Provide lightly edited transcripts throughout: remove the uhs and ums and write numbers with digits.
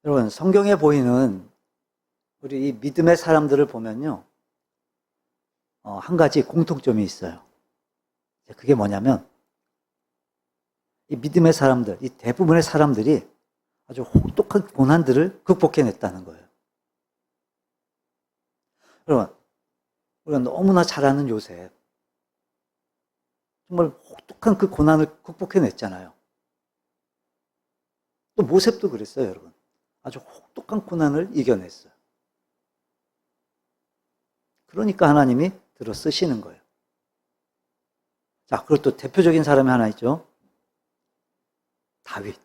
여러분, 성경에 보이는 우리 이 믿음의 사람들을 보면요, 한 가지 공통점이 있어요. 그게 뭐냐면, 이 믿음의 사람들, 이 대부분의 사람들이 아주 혹독한 고난들을 극복해냈다는 거예요. 여러분, 우리가 너무나 잘 아는 요셉, 정말 혹독한 그 고난을 극복해냈잖아요. 또 모셉도 그랬어요, 여러분. 아주 혹독한 고난을 이겨냈어요. 그러니까 하나님이 들어 쓰시는 거예요. 자, 그리고 또 대표적인 사람이 하나 있죠. 다윗.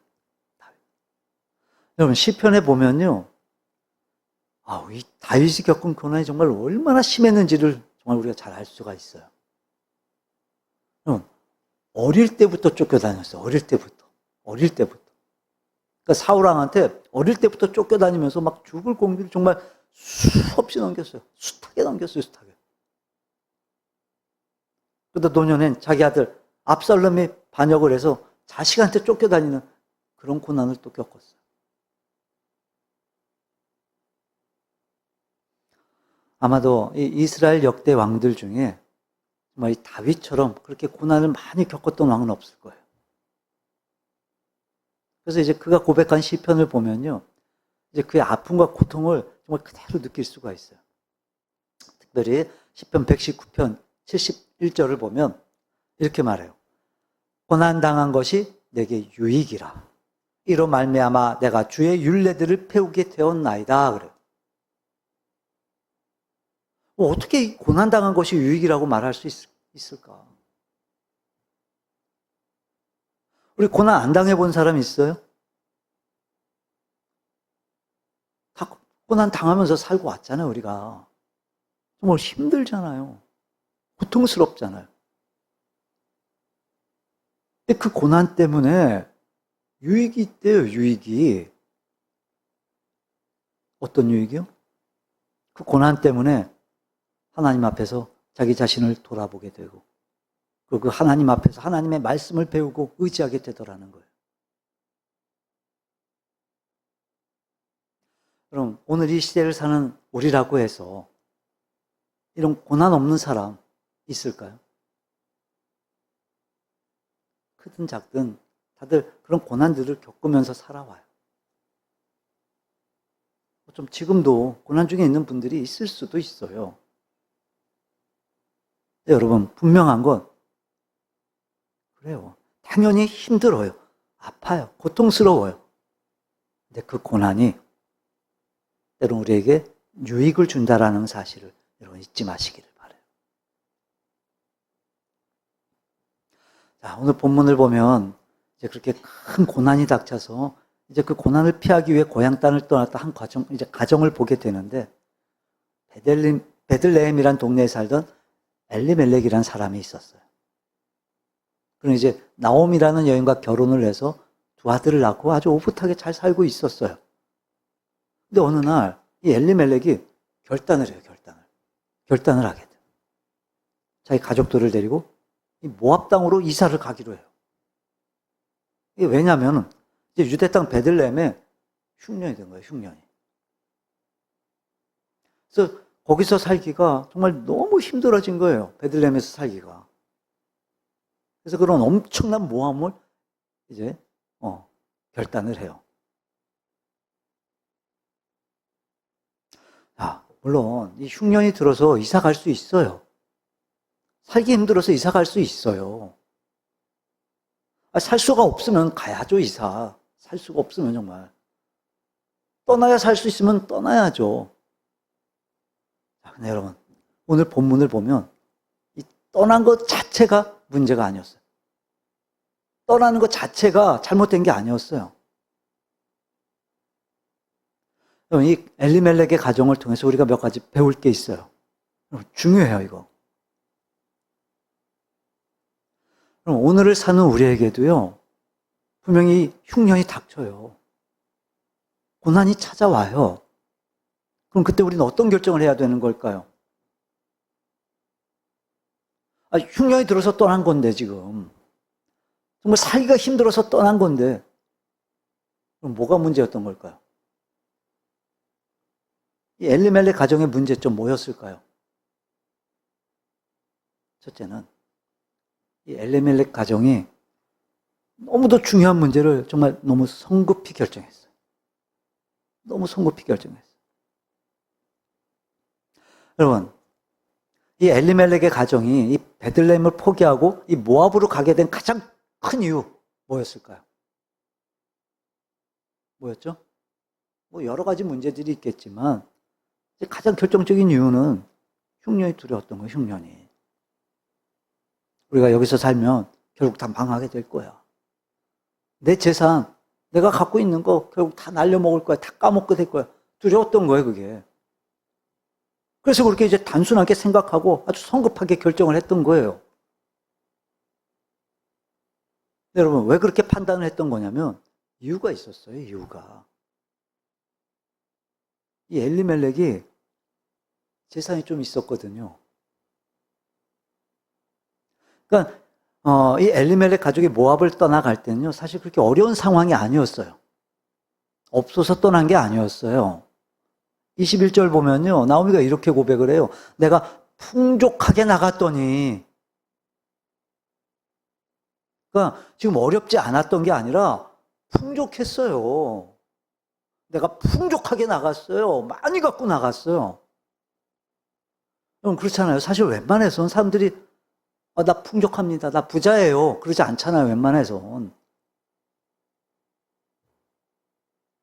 여러분, 시편에 보면요. 이 다윗이 겪은 고난이 정말 얼마나 심했는지를 정말 우리가 잘 알 수가 있어요. 여러분, 어릴 때부터 쫓겨다녔어요. 어릴 때부터. 그러니까 사울왕한테 어릴 때부터 쫓겨다니면서 막 죽을 공기를 정말 수없이 넘겼어요. 숱하게 넘겼어요, 숱하게. 그러다 노년엔 자기 아들 압살롬이 반역을 해서 자식한테 쫓겨다니는 그런 고난을 또 겪었어요. 아마도 이 이스라엘 역대 왕들 중에 정말 이 다윗처럼 그렇게 고난을 많이 겪었던 왕은 없을 거예요. 그래서 이제 그가 고백한 시편을 보면요, 이제 그의 아픔과 고통을 정말 그대로 느낄 수가 있어요. 특별히 시편 119편 71절을 보면 이렇게 말해요. 고난 당한 것이 내게 유익이라. 이로 말미암아 내가 주의 율례들을 배우게 되었나이다. 그래요. 어떻게 고난 당한 것이 유익이라고 말할 수 있을까? 우리 고난 안 당해본 사람 있어요? 다 고난 당하면서 살고 왔잖아요, 우리가. 정말 힘들잖아요. 고통스럽잖아요. 근데 그 고난 때문에 유익이 있대요, 유익이. 어떤 유익이요? 그 고난 때문에 하나님 앞에서 자기 자신을 돌아보게 되고, 그리고 그 하나님 앞에서 하나님의 말씀을 배우고 의지하게 되더라는 거예요. 그럼 오늘 이 시대를 사는 우리라고 해서 이런 고난 없는 사람 있을까요? 크든 작든 다들 그런 고난들을 겪으면서 살아와요. 좀 지금도 고난 중에 있는 분들이 있을 수도 있어요. 근데 여러분, 분명한 건 그래요. 당연히 힘들어요. 아파요. 고통스러워요. 근데 그 고난이 때론 우리에게 유익을 준다라는 사실을 여러분 잊지 마시기를 바라요. 자, 오늘 본문을 보면 이제 그렇게 큰 고난이 닥쳐서 이제 그 고난을 피하기 위해 고향 땅을 떠났다 한 가정을 보게 되는데 베들레헴이란 동네에 살던 엘리멜렉이라는 사람이 있었어요. 그럼 이제 나옴이라는 여인과 결혼을 해서 두 아들을 낳고 아주 오붓하게 잘 살고 있었어요. 근데 어느 날 이 엘리멜렉이 결단을 해요, 결단을 하게 돼요. 자기 가족들을 데리고 이 모압 땅으로 이사를 가기로 해요. 이게 왜냐하면 이제 유대 땅 베들레헴에 흉년이 된 거예요, 흉년이. 그래서 거기서 살기가 정말 너무 힘들어진 거예요, 베들레헴에서 살기가. 그래서 그런 엄청난 모함을 이제 결단을 해요. 물론 이 흉년이 들어서 이사 갈 수 있어요. 살기 힘들어서 이사 갈 수 있어요. 살 수가 없으면 가야죠, 이사. 살 수가 없으면 정말. 떠나야 살 수 있으면 떠나야죠. 근데 여러분, 오늘 본문을 보면 이 떠난 것 자체가 문제가 아니었어요. 떠나는 것 자체가 잘못된 게 아니었어요. 이 엘리멜렉의 가정을 통해서 우리가 몇 가지 배울 게 있어요. 중요해요, 이거. 그럼 오늘을 사는 우리에게도요, 분명히 흉년이 닥쳐요. 고난이 찾아와요. 그럼 그때 우리는 어떤 결정을 해야 되는 걸까요? 흉년이 들어서 떠난 건데, 지금. 정말 살기가 힘들어서 떠난 건데, 그럼 뭐가 문제였던 걸까요? 이 엘리멜렉 가정의 문제점 뭐였을까요? 첫째는 이 엘리멜렉 가정이 너무도 중요한 문제를 정말 너무 성급히 결정했어요. 너무 성급히 결정했어요. 여러분, 이 엘리멜렉의 가정이 이 베들레헴을 포기하고 이 모압으로 가게 된 가장 큰 이유 뭐였을까요? 뭐였죠? 뭐 여러 가지 문제들이 있겠지만 가장 결정적인 이유는 흉년이 두려웠던 거예요. 흉년이. 우리가 여기서 살면 결국 다 망하게 될 거야. 내 재산, 내가 갖고 있는 거 결국 다 날려먹을 거야. 다 까먹게 될 거야. 두려웠던 거예요, 그게. 그래서 그렇게 이제 단순하게 생각하고 아주 성급하게 결정을 했던 거예요. 여러분, 왜 그렇게 판단을 했던 거냐면 이유가 있었어요, 이유가. 이 엘리멜렉이 재산이 좀 있었거든요. 그러니까 이 엘리멜렉 가족이 모압을 떠나갈 때는요, 사실 그렇게 어려운 상황이 아니었어요. 없어서 떠난 게 아니었어요. 21절 보면요, 나오미가 이렇게 고백을 해요. 내가 풍족하게 나갔더니, 그러니까 지금 어렵지 않았던 게 아니라 풍족했어요. 내가 풍족하게 나갔어요. 많이 갖고 나갔어요. 여러분, 그렇잖아요. 사실 웬만해서는 사람들이 나 풍족합니다. 나 부자예요. 그러지 않잖아요. 웬만해서는.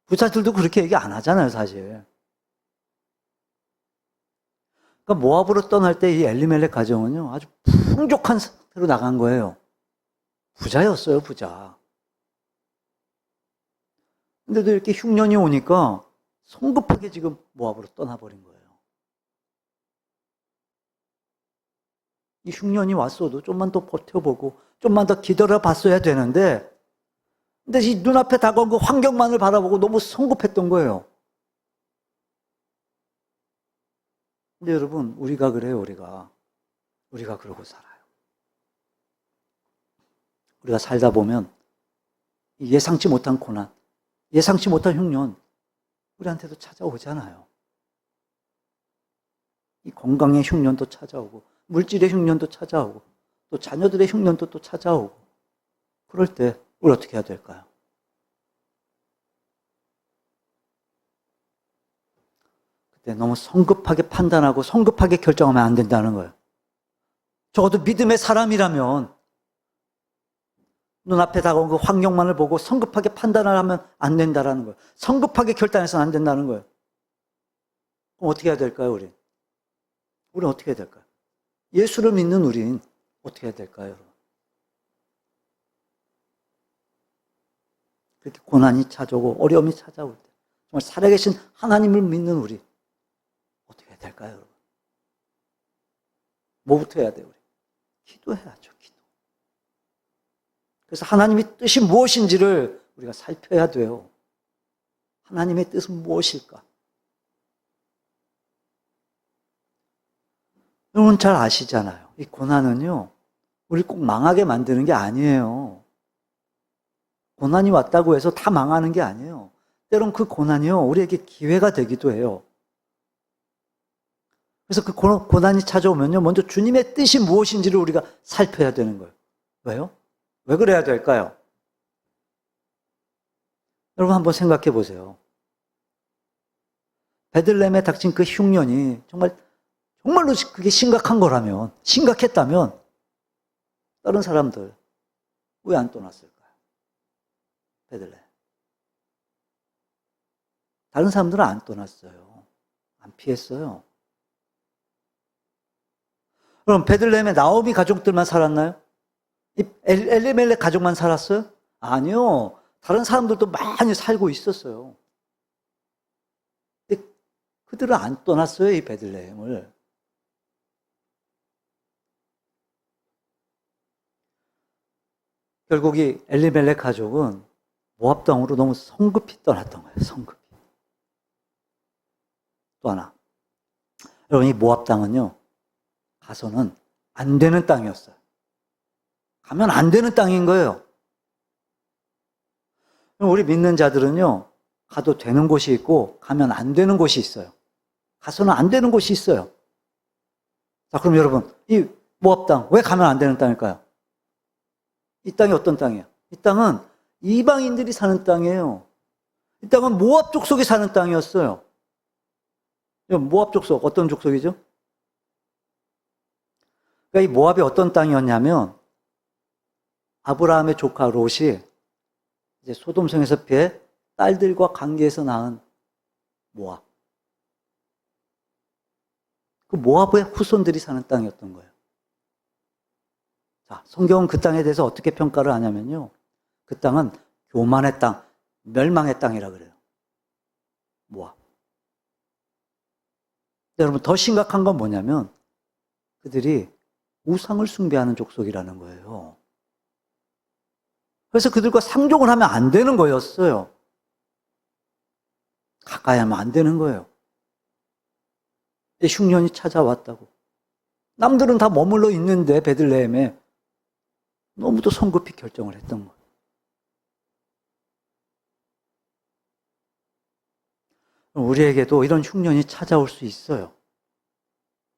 부자들도 그렇게 얘기 안 하잖아요. 사실. 그러니까 모압으로 떠날 때 이 엘리멜렉 가정은요, 아주 풍족한 상태로 나간 거예요. 부자였어요. 부자. 근데도 이렇게 흉년이 오니까 성급하게 지금 모압으로 떠나버린 거예요. 이 흉년이 왔어도 좀만 더 버텨보고 좀만 더 기다려 봤어야 되는데, 근데 이 눈앞에 다가온 그 환경만을 바라보고 너무 성급했던 거예요. 근데 여러분, 우리가 그래요. 우리가 그러고 살아요. 우리가 살다 보면 예상치 못한 고난, 예상치 못한 흉년 우리한테도 찾아오잖아요. 이 건강의 흉년도 찾아오고 물질의 흉년도 찾아오고 또 자녀들의 흉년도 또 찾아오고, 그럴 때 우리 어떻게 해야 될까요? 그때 너무 성급하게 판단하고 성급하게 결정하면 안 된다는 거예요. 적어도 믿음의 사람이라면 눈앞에 다가온 그 환경만을 보고 성급하게 판단을 하면 안 된다는 거예요. 성급하게 결단해서는 안 된다는 거예요. 그럼 어떻게 해야 될까요, 우린? 우리는 어떻게 해야 될까요? 예수를 믿는 우린 어떻게 해야 될까요, 여러분? 그렇게 고난이 찾아오고 어려움이 찾아올 때 정말 살아계신 하나님을 믿는 우리 어떻게 해야 될까요, 여러분? 뭐부터 해야 돼요, 우리? 기도해야죠, 기도. 그래서 하나님의 뜻이 무엇인지를 우리가 살펴야 돼요. 하나님의 뜻은 무엇일까? 여러분 잘 아시잖아요. 이 고난은요, 우리 꼭 망하게 만드는 게 아니에요. 고난이 왔다고 해서 다 망하는 게 아니에요. 때론 그 고난이요, 우리에게 기회가 되기도 해요. 그래서 그 고난이 찾아오면요, 먼저 주님의 뜻이 무엇인지를 우리가 살펴야 되는 거예요. 왜요? 왜 그래야 될까요? 여러분 한번 생각해 보세요. 베들레헴에 닥친 그 흉년이 정말로 그게 심각한 거라면, 심각했다면 다른 사람들 왜 안 떠났을까요? 베들레헴. 다른 사람들은 안 떠났어요. 안 피했어요. 그럼 베들레헴에 나오미 가족들만 살았나요? 엘리멜렉 가족만 살았어요? 아니요. 다른 사람들도 많이 살고 있었어요. 근데 그들은 안 떠났어요, 이 베들레헴을. 결국 이 엘리멜렉 가족은 모압 땅으로 너무 성급히 떠났던 거예요. 성급히. 또 하나. 여러분, 이 모압 땅은요, 가서는 안 되는 땅이었어요. 가면 안 되는 땅인 거예요. 우리 믿는 자들은요, 가도 되는 곳이 있고 가면 안 되는 곳이 있어요. 가서는 안 되는 곳이 있어요. 자, 그럼 여러분, 이 모압 땅, 왜 가면 안 되는 땅일까요? 이 땅이 어떤 땅이에요? 이 땅은 이방인들이 사는 땅이에요. 이 땅은 모압 족속이 사는 땅이었어요. 모압 족속, 어떤 족속이죠? 그러니까 이 모압이 어떤 땅이었냐면, 아브라함의 조카 롯이 이제 소돔성에서 피해 딸들과 관계에서 낳은 모압. 그 모압의 후손들이 사는 땅이었던 거예요. 자, 성경은 그 땅에 대해서 어떻게 평가를 하냐면요. 그 땅은 교만의 땅, 멸망의 땅이라 그래요. 모압. 여러분, 더 심각한 건 뭐냐면 그들이 우상을 숭배하는 족속이라는 거예요. 그래서 그들과 상종을 하면 안 되는 거였어요. 가까이 하면 안 되는 거예요. 흉년이 찾아왔다고. 남들은 다 머물러 있는데 베들레헴에 너무도 성급히 결정을 했던 거예요. 우리에게도 이런 흉년이 찾아올 수 있어요.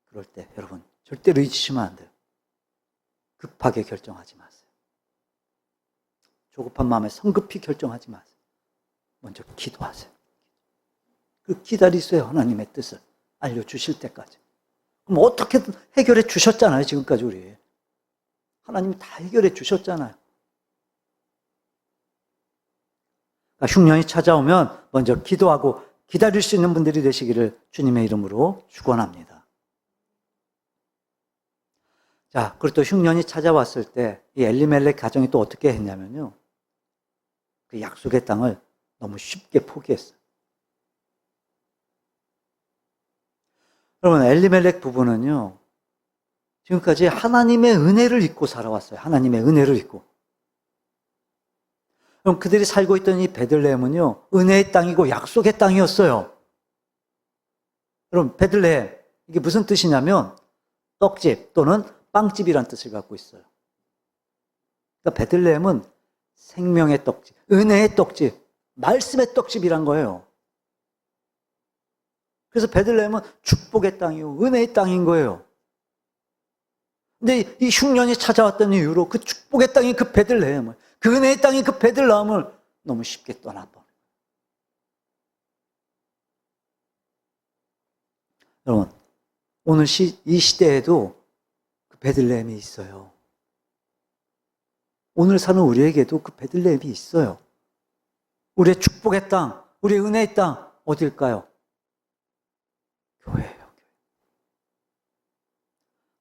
그럴 때 여러분 절대로 잊으시면 안 돼요. 급하게 결정하지 마세요. 조급한 마음에 성급히 결정하지 마세요. 먼저 기도하세요. 그 기다리세요. 하나님의 뜻을 알려주실 때까지. 그럼 어떻게든 해결해 주셨잖아요. 지금까지 우리. 하나님이 다 해결해 주셨잖아요. 그러니까 흉년이 찾아오면 먼저 기도하고 기다릴 수 있는 분들이 되시기를 주님의 이름으로 축원합니다. 자, 그리고 또 흉년이 찾아왔을 때 이 엘리멜렉 가정이 또 어떻게 했냐면요. 그 약속의 땅을 너무 쉽게 포기했어요. 여러분, 엘리멜렉 부부는요. 지금까지 하나님의 은혜를 잊고 살아왔어요. 하나님의 은혜를 잊고. 그럼 그들이 살고 있던 이 베들레헴은요. 은혜의 땅이고 약속의 땅이었어요. 여러분, 베들레헴 이게 무슨 뜻이냐면 떡집 또는 빵집이란 뜻을 갖고 있어요. 그러니까 베들레헴은 생명의 떡집, 은혜의 떡집, 말씀의 떡집이란 거예요. 그래서 베들레헴은 축복의 땅이고 은혜의 땅인 거예요. 근데 이 흉년이 찾아왔던 이유로 그 축복의 땅인 그 베들레헴을, 그 은혜의 땅인 그 베들레헴을 너무 쉽게 떠나버려요. 여러분, 오늘 이 시대에도 그 베들레헴이 있어요. 오늘 사는 우리에게도 그 베들레헴이 있어요. 우리의 축복의 땅, 우리의 은혜의 땅 어딜까요? 교회예요.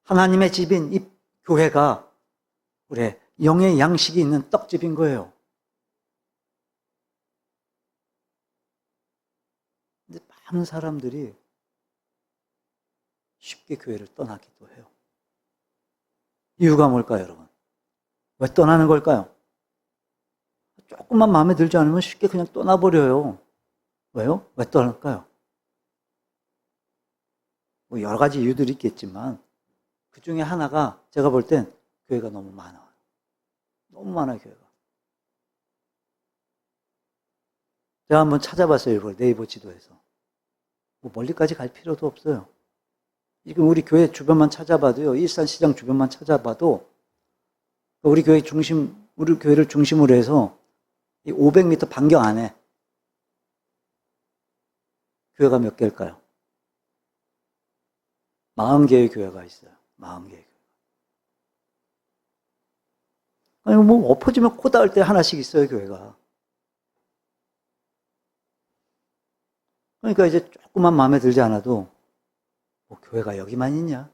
하나님의 집인 이 교회가 우리의 영의 양식이 있는 떡집인 거예요. 근데 많은 사람들이 쉽게 교회를 떠나기도 해요. 이유가 뭘까요, 여러분? 왜 떠나는 걸까요? 조금만 마음에 들지 않으면 쉽게 그냥 떠나버려요. 왜요? 왜 떠날까요? 뭐 여러 가지 이유들이 있겠지만 그 중에 하나가 제가 볼 땐 교회가 너무 많아요. 너무 많아요, 교회가. 제가 한번 찾아봤어요, 이걸 네이버 지도에서. 뭐 멀리까지 갈 필요도 없어요. 지금 우리 교회 주변만 찾아봐도요, 일산시장 주변만 찾아봐도 우리 교회를 중심으로 해서 이 500m 반경 안에 교회가 몇 개일까요? 40개의 교회가 있어요. 40개의 교회. 아니, 뭐, 엎어지면 코 닿을 때 하나씩 있어요, 교회가. 그러니까 이제 조금만 마음에 들지 않아도, 뭐, 교회가 여기만 있냐?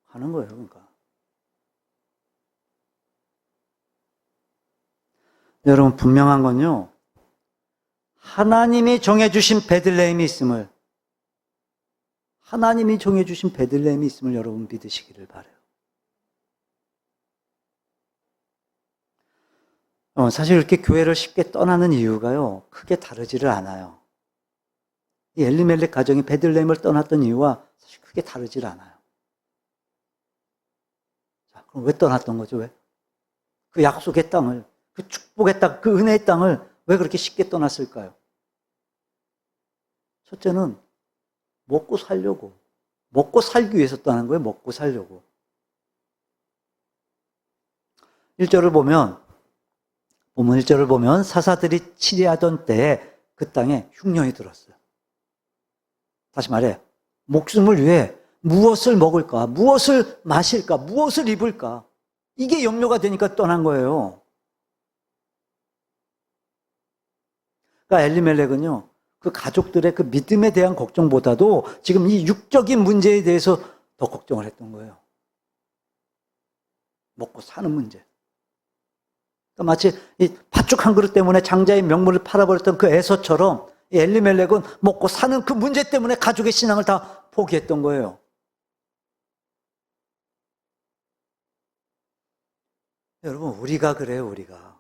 하는 거예요, 그러니까. 여러분, 분명한 건요, 하나님이 정해주신 베들레헴이 있음을, 하나님이 정해주신 베들레헴이 있음을 여러분 믿으시기를 바라요. 사실 이렇게 교회를 쉽게 떠나는 이유가요, 크게 다르지를 않아요. 이 엘리멜렉 가정이 베들레헴을 떠났던 이유와 사실 크게 다르지를 않아요. 자, 그럼 왜 떠났던 거죠, 왜? 그 약속의 땅을, 그 축복의 땅, 그 은혜의 땅을 왜 그렇게 쉽게 떠났을까요? 첫째는 먹고 살려고. 먹고 살기 위해서 떠난 거예요. 먹고 살려고. 1절을 보면, 본문 1절을 보면 사사들이 치리하던 때에 그 땅에 흉년이 들었어요. 다시 말해, 목숨을 위해 무엇을 먹을까, 무엇을 마실까, 무엇을 입을까, 이게 염려가 되니까 떠난 거예요. 그러니까 엘리멜렉은요, 그 가족들의 그 믿음에 대한 걱정보다도 지금 이 육적인 문제에 대해서 더 걱정을 했던 거예요. 먹고 사는 문제. 그러니까 마치 이 팥죽 한 그릇 때문에 장자의 명물을 팔아버렸던 그 에서처럼 이 엘리멜렉은 먹고 사는 그 문제 때문에 가족의 신앙을 다 포기했던 거예요. 여러분, 우리가 그래요, 우리가.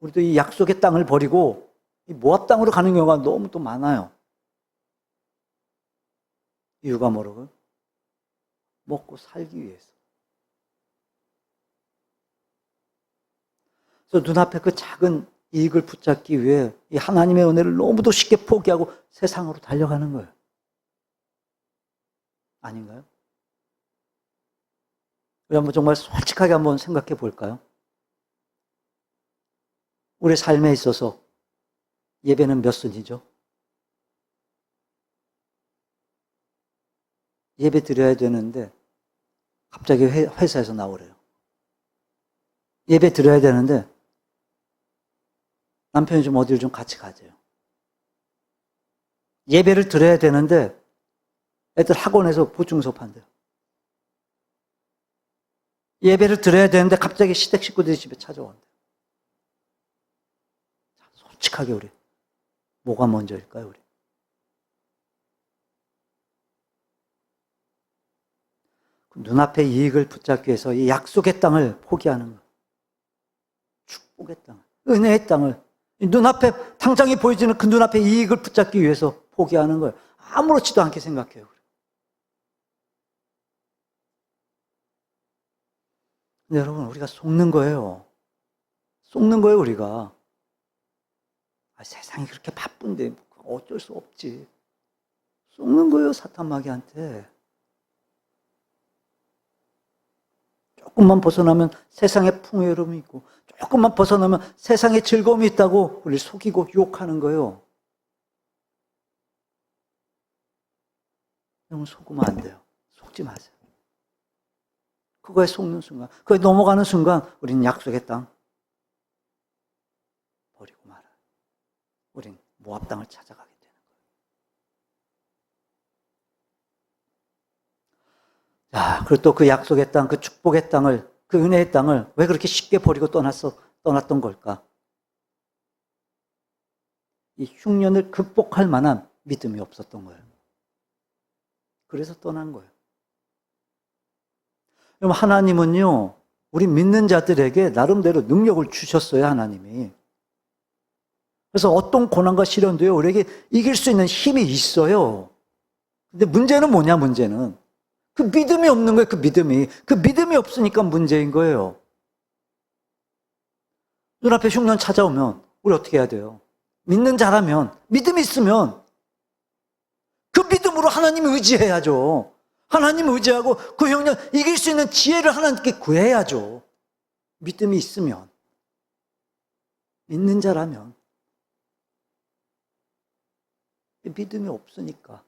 우리도 이 약속의 땅을 버리고 이 모압 땅으로 가는 경우가 너무 또 많아요. 이유가 뭐라고요? 먹고 살기 위해서. 그래서 눈앞에 그 작은 이익을 붙잡기 위해 이 하나님의 은혜를 너무도 쉽게 포기하고 세상으로 달려가는 거예요. 아닌가요? 우리 한번 정말 솔직하게 한번 생각해 볼까요? 우리 삶에 있어서 예배는 몇 순위죠? 예배 드려야 되는데 갑자기 회사에서 나오래요. 예배 드려야 되는데 남편이 좀 어디를 좀 같이 가재요. 예배를 드려야 되는데 애들 학원에서 보충 수업한대요. 예배를 드려야 되는데 갑자기 시댁 식구들이 집에 찾아온대요. 솔직하게 우리 뭐가 먼저일까요, 우리? 눈앞의 이익을 붙잡기 위해서 이 약속의 땅을 포기하는 거예요. 축복의 땅을, 은혜의 땅을, 눈앞에 당장에 보여지는 그 눈앞의 이익을 붙잡기 위해서 포기하는 거예요. 아무렇지도 않게 생각해요. 근데 여러분, 우리가 속는 거예요. 속는 거예요, 우리가. 세상이 그렇게 바쁜데 어쩔 수 없지. 속는 거예요, 사탄 마귀한테. 조금만 벗어나면 세상에 풍요로움이 있고, 조금만 벗어나면 세상에 즐거움이 있다고 우리를 속이고 유혹하는 거예요. 여러분, 속으면 안 돼요. 속지 마세요. 그거에 속는 순간, 그거에 넘어가는 순간 우리는 약속의 땅 버리고 말아요. 우린 모압 땅을 찾아가게 되는 거예요. 자, 그리고 또 그 약속의 땅, 그 축복의 땅을, 그 은혜의 땅을 왜 그렇게 쉽게 버리고 떠났던 걸까? 이 흉년을 극복할 만한 믿음이 없었던 거예요. 그래서 떠난 거예요. 그럼 하나님은요, 우리 믿는 자들에게 나름대로 능력을 주셨어요, 하나님이. 그래서 어떤 고난과 시련도요, 우리에게 이길 수 있는 힘이 있어요. 근데 문제는 뭐냐, 문제는. 그 믿음이 없는 거예요, 그 믿음이. 그 믿음이 없으니까 문제인 거예요. 눈앞에 흉년 찾아오면, 우리 어떻게 해야 돼요? 믿는 자라면, 믿음이 있으면, 그 믿음으로 하나님을 의지해야죠. 하나님을 의지하고 그 흉년 이길 수 있는 지혜를 하나님께 구해야죠. 믿음이 있으면. 믿는 자라면. 믿음이 없으니까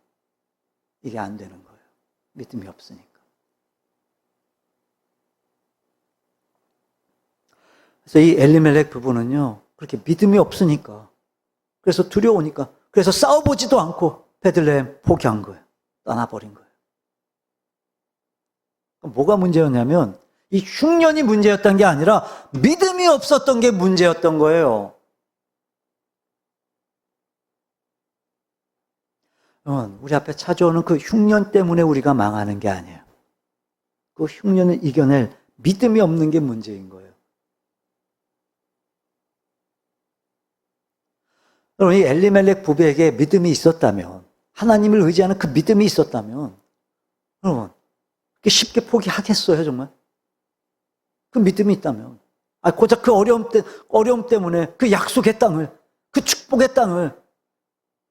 이게 안 되는 거예요. 믿음이 없으니까. 그래서 이 엘리멜렉 부부는요, 그렇게 믿음이 없으니까, 그래서 두려우니까, 그래서 싸워보지도 않고 베들레헴 포기한 거예요. 떠나버린 거예요. 뭐가 문제였냐면 이 흉년이 문제였던 게 아니라 믿음이 없었던 게 문제였던 거예요. 우리 앞에 찾아오는 그 흉년 때문에 우리가 망하는 게 아니에요. 그 흉년을 이겨낼 믿음이 없는 게 문제인 거예요. 여러분, 이 엘리멜렉 부부에게 믿음이 있었다면, 하나님을 의지하는 그 믿음이 있었다면, 여러분, 쉽게 포기하겠어요, 정말? 그 믿음이 있다면. 고작 그 어려움 때문에 그 약속의 땅을, 그 축복의 땅을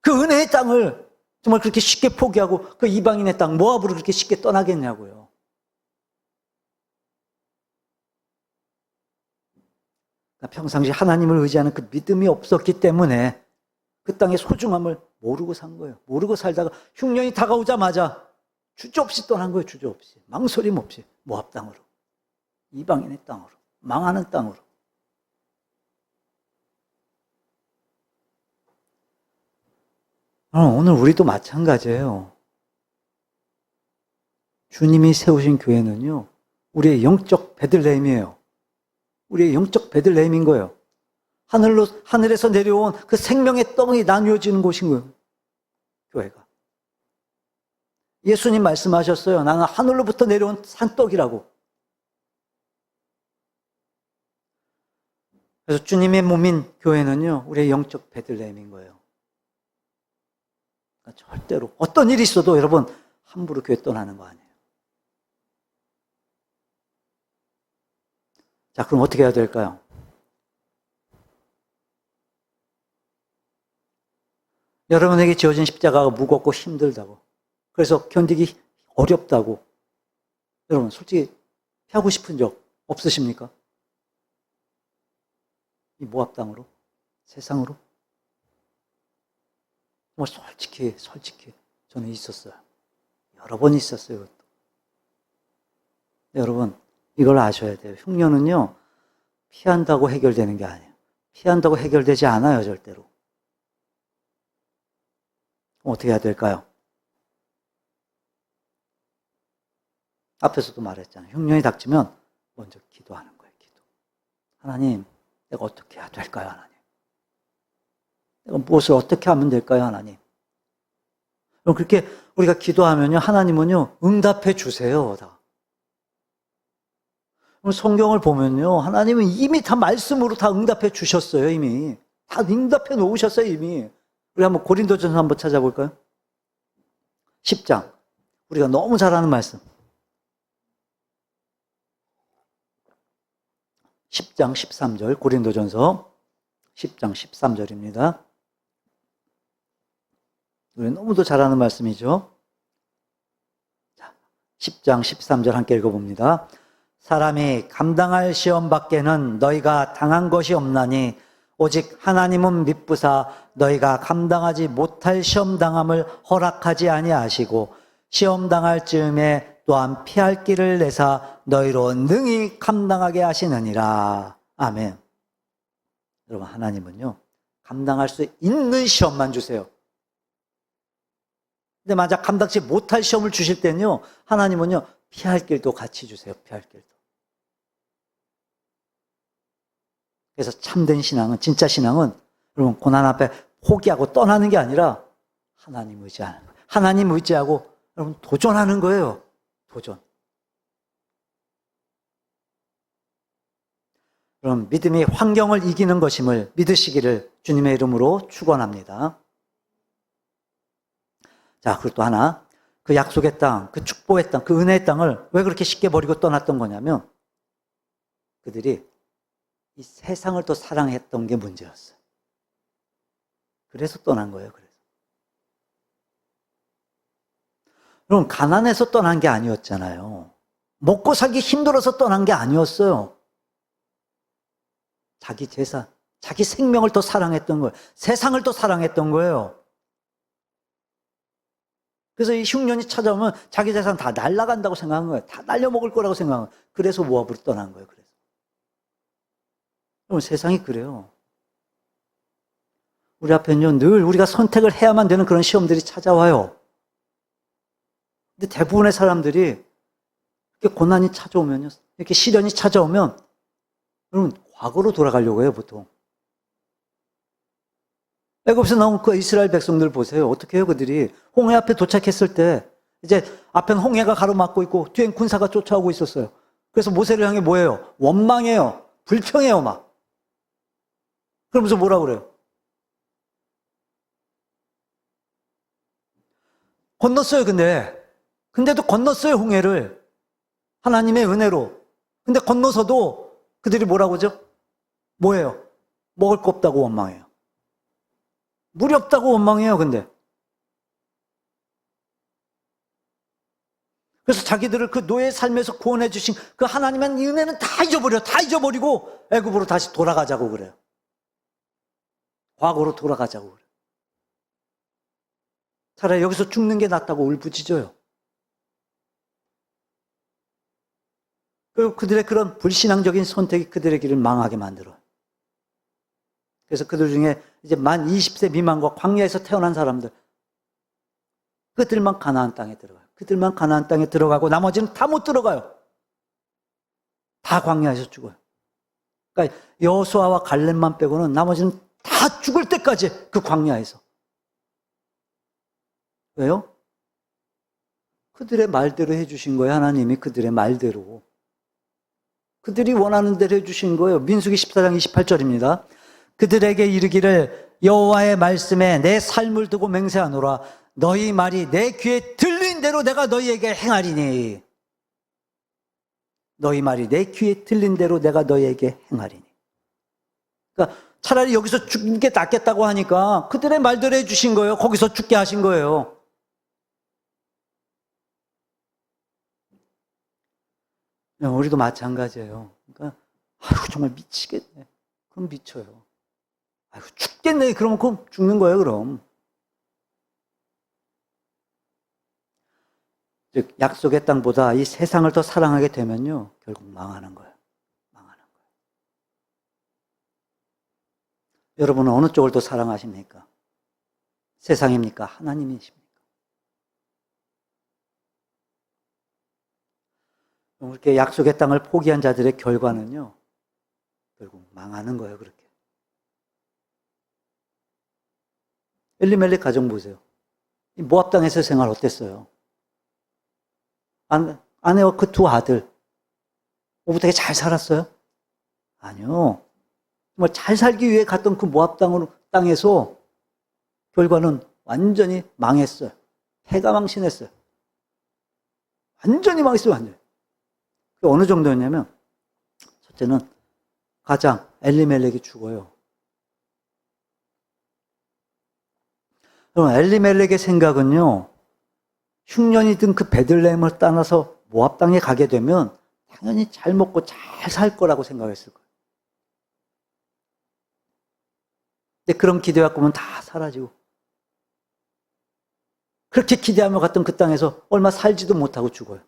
그 은혜의 땅을 정말 그렇게 쉽게 포기하고 그 이방인의 땅 모압으로 그렇게 쉽게 떠나겠냐고요. 평상시 하나님을 의지하는 그 믿음이 없었기 때문에 그 땅의 소중함을 모르고 산 거예요. 모르고 살다가 흉년이 다가오자마자 주저없이 떠난 거예요. 주저없이. 망설임 없이 모압 땅으로. 이방인의 땅으로. 망하는 땅으로. 오늘 우리도 마찬가지예요. 주님이 세우신 교회는요, 우리의 영적 베들레헴이에요. 우리의 영적 베들레헴인 거예요. 하늘에서 내려온 그 생명의 떡이 나뉘어지는 곳인 거예요. 교회가. 예수님 말씀하셨어요. 나는 하늘로부터 내려온 산떡이라고. 그래서 주님의 몸인 교회는요, 우리의 영적 베들레헴인 거예요. 그러니까 절대로 어떤 일이 있어도 여러분 함부로 교회 떠나는 거 아니에요. 자, 그럼 어떻게 해야 될까요? 여러분에게 지어진 십자가가 무겁고 힘들다고, 그래서 견디기 어렵다고 여러분 솔직히 피하고 싶은 적 없으십니까? 이 모압 땅으로, 세상으로? 정말 솔직히 저는 있었어요. 여러 번 있었어요. 여러분 이걸 아셔야 돼요. 흉년은요 피한다고 해결되는 게 아니에요. 피한다고 해결되지 않아요. 절대로. 어떻게 해야 될까요? 앞에서도 말했잖아요. 흉년이 닥치면 먼저 기도하는 거예요. 기도. 하나님, 내가 어떻게 해야 될까요? 하나님. 내가 무엇을 어떻게 하면 될까요? 하나님. 그럼 그렇게 우리가 기도하면요, 하나님은요 응답해 주세요. 다. 성경을 보면요, 하나님은 이미 다 말씀으로 다 응답해 주셨어요. 이미 다 응답해 놓으셨어요. 이미. 우리 한번 고린도전서 한번 찾아볼까요? 10장. 우리가 너무 잘 아는 말씀. 10장 13절, 고린도전서 10장 13절입니다. 우리 너무도 잘 아는 말씀이죠. 자, 10장 13절 함께 읽어봅니다. 사람이 감당할 시험 밖에는 너희가 당한 것이 없나니 오직 하나님은 미쁘사 너희가 감당하지 못할 시험 당함을 허락하지 아니하시고 시험 당할 즈음에 또한 피할 길을 내사 너희로 능히 감당하게 하시느니라. 아멘. 여러분, 하나님은요 감당할 수 있는 시험만 주세요. 근데 만약 감당치 못할 시험을 주실 때는요, 하나님은요 피할 길도 같이 주세요. 피할 길도. 그래서 참된 신앙은, 진짜 신앙은 여러분 고난 앞에 포기하고 떠나는 게 아니라 하나님 의지하는 거예요. 하나님 의지하고 여러분 도전하는 거예요. 도전. 그럼 믿음이 환경을 이기는 것임을 믿으시기를 주님의 이름으로 축원합니다. 자, 그리고 또 하나, 그 약속의 땅, 그 축복의 땅, 그 은혜의 땅을 왜 그렇게 쉽게 버리고 떠났던 거냐면 그들이 이 세상을 더 사랑했던 게 문제였어요. 그래서 떠난 거예요. 그래서. 여러분, 가난해서 떠난 게 아니었잖아요. 먹고 살기 힘들어서 떠난 게 아니었어요. 자기 재산, 자기 생명을 더 사랑했던 거예요. 세상을 더 사랑했던 거예요. 그래서 이 흉년이 찾아오면 자기 재산 다 날아간다고 생각한 거예요. 다 날려먹을 거라고 생각한 거예요. 그래서 모압으로 떠난 거예요. 그래서. 여러분, 세상이 그래요. 우리 앞에는요, 늘 우리가 선택을 해야만 되는 그런 시험들이 찾아와요. 근데 대부분의 사람들이 이렇게 고난이 찾아오면요, 이렇게 시련이 찾아오면, 여러분, 과거로 돌아가려고 해요, 보통. 애굽에서 나온 그 이스라엘 백성들 보세요. 어떻게 해요, 그들이? 홍해 앞에 도착했을 때, 이제 앞에는 홍해가 가로막고 있고, 뒤엔 군사가 쫓아오고 있었어요. 그래서 모세를 향해 뭐예요? 원망해요. 불평해요, 막. 그러면서 뭐라고 그래요? 건넜어요, 근데도 건넜어요, 홍해를. 하나님의 은혜로. 근데 건너서도 그들이 뭐라고 하죠? 뭐예요? 먹을 거 없다고 원망해요. 무렵다고 원망해요, 근데. 그래서 자기들을 그 노예 삶에서 구원해 주신 그 하나님의 은혜는 다 잊어버리고 애굽으로 다시 돌아가자고 그래요. 과거로 돌아가자고 그래요. 차라리 여기서 죽는 게 낫다고 울부짖어요. 그리고 그들의 그런 불신앙적인 선택이 그들의 길을 망하게 만들어요. 그래서 그들 중에 이제 만 20세 미만과 광야에서 태어난 사람들, 그들만 가나안 땅에 들어가요. 그들만 가나안 땅에 들어가고 나머지는 다 못 들어가요. 다 광야에서 죽어요. 그러니까 여호수아와 갈렙만 빼고는 나머지는 다 죽을 때까지 그 광야에서. 왜요? 그들의 말대로 해주신 거예요. 하나님이 그들의 말대로. 그들이 원하는 대로 해주신 거예요. 민수기 14장 28절입니다. 그들에게 이르기를 여호와의 말씀에 내 삶을 두고 맹세하노라. 너희 말이 내 귀에 들린 대로 내가 너희에게 행하리니. 너희 말이 내 귀에 들린 대로 내가 너희에게 행하리니. 그러니까 차라리 여기서 죽는 게 낫겠다고 하니까 그들의 말대로 해주신 거예요. 거기서 죽게 하신 거예요. 우리도 마찬가지예요. 그러니까 아이고 정말 미치겠네. 그럼 미쳐요. 아이고 죽겠네. 그러면 그럼 죽는 거예요. 그럼. 즉 약속의 땅보다 이 세상을 더 사랑하게 되면요. 결국 망하는 거예요. 망하는 거예요. 여러분은 어느 쪽을 더 사랑하십니까? 세상입니까? 하나님이십니까? 이렇게 약속의 땅을 포기한 자들의 결과는요. 결국 망하는 거예요. 그렇게. 엘리멜렉 가정 보세요. 이 모압 땅에서 생활 어땠어요? 아내와 그 두 아들 오붓하게 잘 살았어요? 아니요. 정말 잘 살기 위해 갔던 그 모압 땅에서 결과는 완전히 망했어요. 패가망신했어요. 완전히 망했어요. 완전히. 어느 정도였냐면 첫째는 가장 엘리멜렉이 죽어요. 그럼 엘리멜렉의 생각은요. 흉년이 든 그 베들레헴을 떠나서 모압 땅에 가게 되면 당연히 잘 먹고 잘 살 거라고 생각했을 거예요. 근데 그런 기대와 꿈은 다 사라지고 그렇게 기대하며 갔던 그 땅에서 얼마 살지도 못하고 죽어요.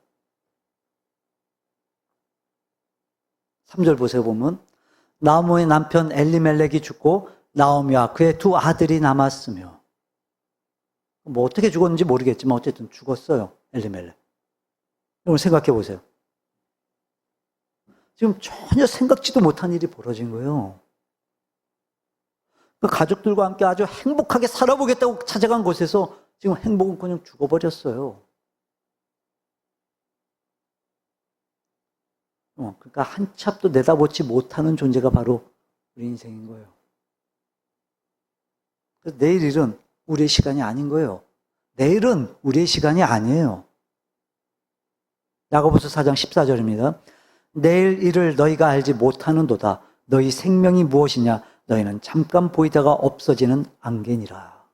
3절 보세요. 보면 나오미의 남편 엘리멜렉이 죽고 나오미와 그의 두 아들이 남았으며 뭐 어떻게 죽었는지 모르겠지만 어쨌든 죽었어요. 엘리멜렉. 여러분 생각해 보세요. 지금 전혀 생각지도 못한 일이 벌어진 거예요. 그 가족들과 함께 아주 행복하게 살아보겠다고 찾아간 곳에서 지금 행복은 그냥 죽어버렸어요. 그러니까 한 치 앞도 내다보지 못하는 존재가 바로 우리 인생인 거예요. 그래서 내일 일은 우리의 시간이 아닌 거예요. 내일은 우리의 시간이 아니에요. 야고보서 4장 14절입니다. 내일 일을 너희가 알지 못하는도다. 너희 생명이 무엇이냐? 너희는 잠깐 보이다가 없어지는 안개니라.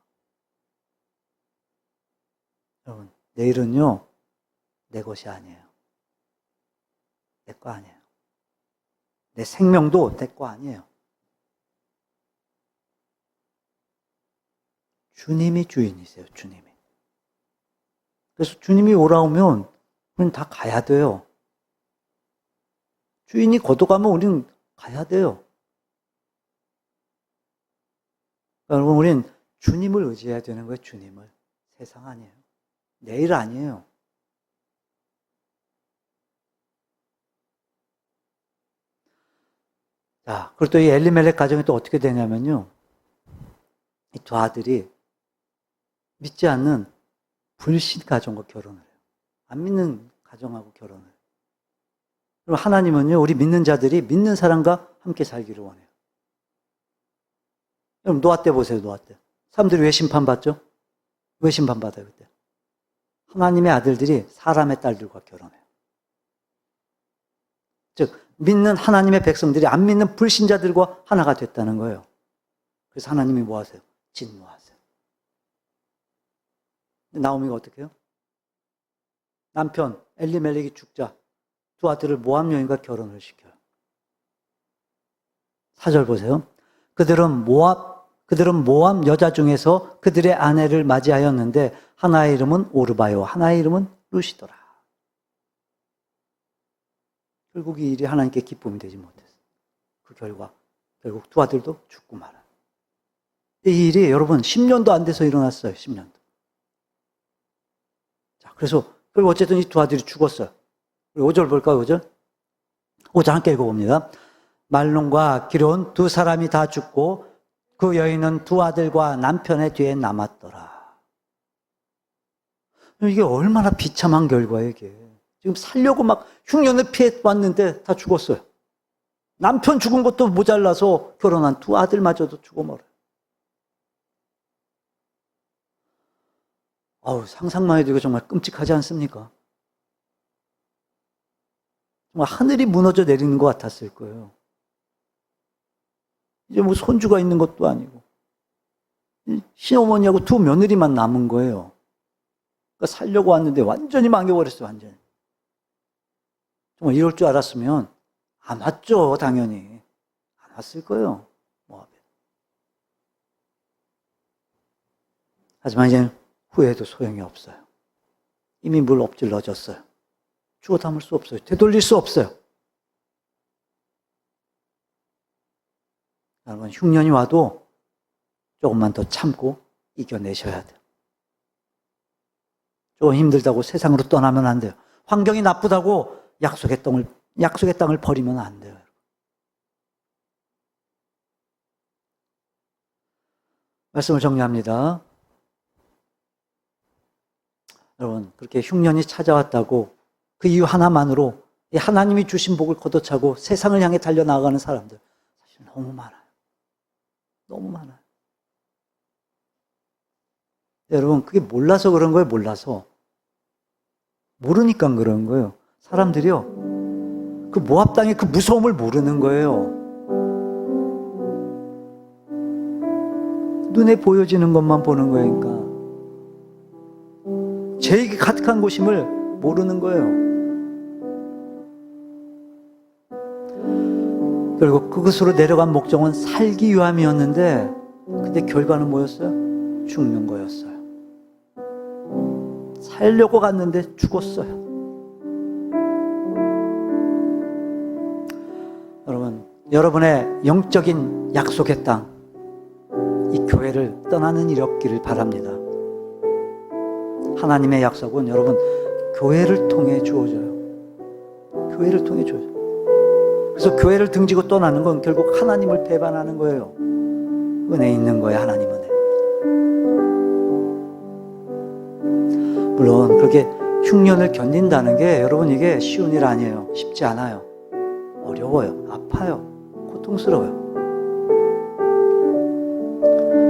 여러분, 내일은요, 내 것이 아니에요. 내 거 아니에요. 내 생명도 내 거 아니에요. 주님이 주인이세요, 주님이. 그래서 주님이 오라오면 우리는 다 가야 돼요. 주인이 걷어가면 우리는 가야 돼요. 여러분, 우리는 주님을 의지해야 되는 거예요, 주님을. 세상 아니에요. 내일 아니에요. 자, 그리고 또 이 엘리멜렉 가정이 또 어떻게 되냐면요. 이 두 아들이 믿지 않는 불신 가정과 결혼을 해요. 안 믿는 가정하고 결혼을 해요. 그럼 하나님은요, 우리 믿는 자들이 믿는 사람과 함께 살기를 원해요. 여러분, 노아 때 보세요, 노아 때. 사람들이 왜 심판받죠? 왜 심판받아요, 그때? 하나님의 아들들이 사람의 딸들과 결혼해요. 즉, 믿는 하나님의 백성들이 안 믿는 불신자들과 하나가 됐다는 거예요. 그래서 하나님이 뭐 하세요? 진노하세요. 나오미가 어떻게 해요? 남편 엘리멜렉이 죽자 두 아들을 모압 여인과 결혼을 시켜요. 4절 보세요. 그들은 모압 여자 중에서 그들의 아내를 맞이하였는데 하나의 이름은 오르바요, 하나의 이름은 루시더라. 결국 이 일이 하나님께 기쁨이 되지 못했어요. 그 결과 결국 두 아들도 죽고 말아요. 이 일이 여러분 10년도 안 돼서 일어났어요. 10년도. 자, 그래서 결국 어쨌든 이 두 아들이 죽었어요. 5절 볼까요? 5절? 5절 함께 읽어봅니다. 말론과 기론 두 사람이 다 죽고 그 여인은 두 아들과 남편의 뒤에 남았더라. 이게 얼마나 비참한 결과예요, 이게. 지금 살려고 막 흉년을 피해왔는데 다 죽었어요. 남편 죽은 것도 모자라서 결혼한 두 아들마저도 죽어버려요. 상상만 해도 이거 정말 끔찍하지 않습니까? 정말 하늘이 무너져 내리는 것 같았을 거예요. 이제 뭐 손주가 있는 것도 아니고 시어머니하고 두 며느리만 남은 거예요. 그러니까 살려고 왔는데 완전히 망해버렸어요. 완전히. 정말 이럴 줄 알았으면 안 왔죠. 당연히 안 왔을 거예요. 모압에. 하지만 이제는 후회해도 소용이 없어요. 이미 물 엎질러졌어요. 주워 담을 수 없어요. 되돌릴 수 없어요. 여러분, 흉년이 와도 조금만 더 참고 이겨내셔야 돼요. 조금 힘들다고 세상으로 떠나면 안 돼요. 환경이 나쁘다고 약속의 땅을 버리면 안 돼요. 말씀을 정리합니다. 여러분, 그렇게 흉년이 찾아왔다고 그 이유 하나만으로 하나님이 주신 복을 걷어차고 세상을 향해 달려나가는 사람들 사실 너무 많아요. 너무 많아요. 여러분, 그게 몰라서 그런 거예요. 몰라서. 모르니까 그런 거예요. 사람들이요, 그 모압 땅의 그 무서움을 모르는 거예요. 눈에 보여지는 것만 보는 거예요. 그러니까 죄악이 가득한 곳임을 모르는 거예요. 결국 그곳으로 내려간 목적은 살기 위함이었는데 근데 결과는 뭐였어요? 죽는 거였어요. 살려고 갔는데 죽었어요. 여러분, 여러분의 영적인 약속의 땅, 이 교회를 떠나는 일이 없기를 바랍니다. 하나님의 약속은 여러분 교회를 통해 주어져요. 교회를 통해 주어져요. 그래서 교회를 등지고 떠나는 건 결국 하나님을 배반하는 거예요. 은혜 있는 거예요. 하나님 은혜. 물론 그렇게 흉년을 견딘다는 게 여러분 이게 쉬운 일 아니에요. 쉽지 않아요. 어려워요. 아파요. 고통스러워요.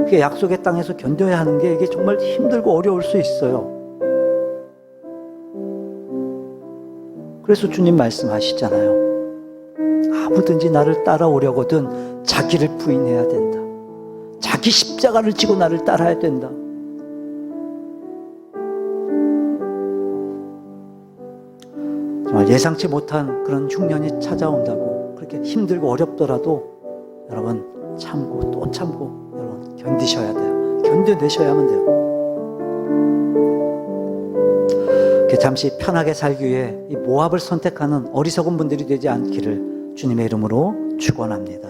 그게 약속의 땅에서 견뎌야 하는 게 이게 정말 힘들고 어려울 수 있어요. 그래서 주님 말씀하시잖아요. 아무든지 나를 따라오려거든 자기를 부인해야 된다. 자기 십자가를 지고 나를 따라야 된다. 정말 예상치 못한 그런 흉년이 찾아온다고 그렇게 힘들고 어렵더라도 여러분 참고 또 참고 여러분 견디셔야 돼요. 견뎌내셔야만 돼요. 잠시 편하게 살기 위해 이 모압을 선택하는 어리석은 분들이 되지 않기를 주님의 이름으로 축원합니다.